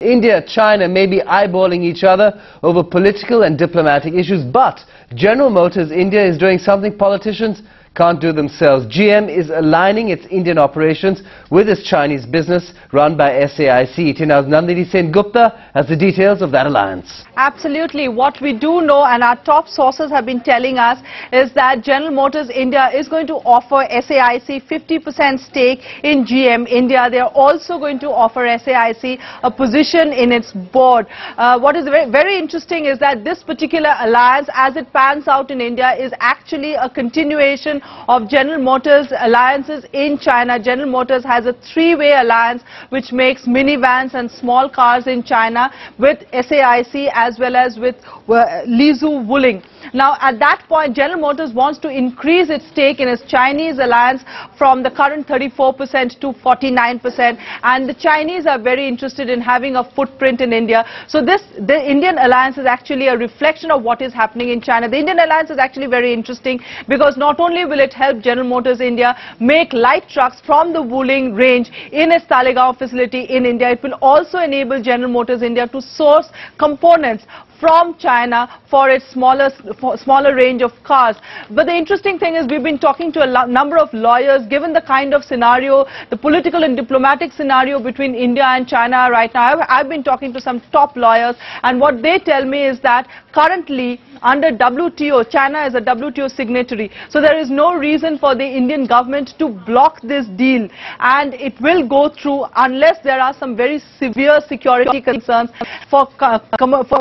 India, China may be eyeballing each other over political and diplomatic issues, but General Motors India is doing something politicians can't do themselves. GM is aligning its Indian operations with its Chinese business run by SAIC. TNR's Nandini Sen Gupta has the details of that alliance. Absolutely. What we do know, and our top sources have been telling us, is that General Motors India is going to offer SAIC 50% stake in GM India. They are also going to offer SAIC a position in its board. What is very interesting is that this particular alliance, as it pans out in India, is actually a continuation of General Motors alliances in China. General Motors has a three-way alliance which makes minivans and small cars in China with SAIC as well as with Lizu Wuling. Now, at that point, General Motors wants to increase its stake in its Chinese alliance from the current 34% to 49%, and the Chinese are very interested in having a footprint in India. So the Indian alliance is actually a reflection of what is happening in China. The Indian alliance is actually very interesting because not only will it help General Motors India make light trucks from the Wuling range in its Talegaon facility in India, it will also enable General Motors India to source components from China for its smaller range of cars. But the interesting thing is we've been talking to a number of lawyers, given the kind of scenario, the political and diplomatic scenario between India and China right now. I've been talking to some top lawyers, and what they tell me is that currently under WTO, China is a WTO signatory. So there is no reason for the Indian government to block this deal, and it will go through unless there are some very severe security concerns. For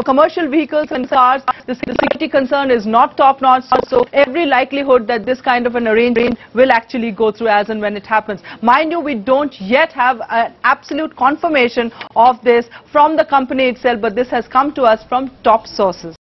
commercial vehicles and cars, the security concern is not top-notch, so every likelihood that this kind of an arrangement will actually go through as and when it happens. Mind you, we don't yet have an absolute confirmation of this from the company itself, but this has come to us from top sources.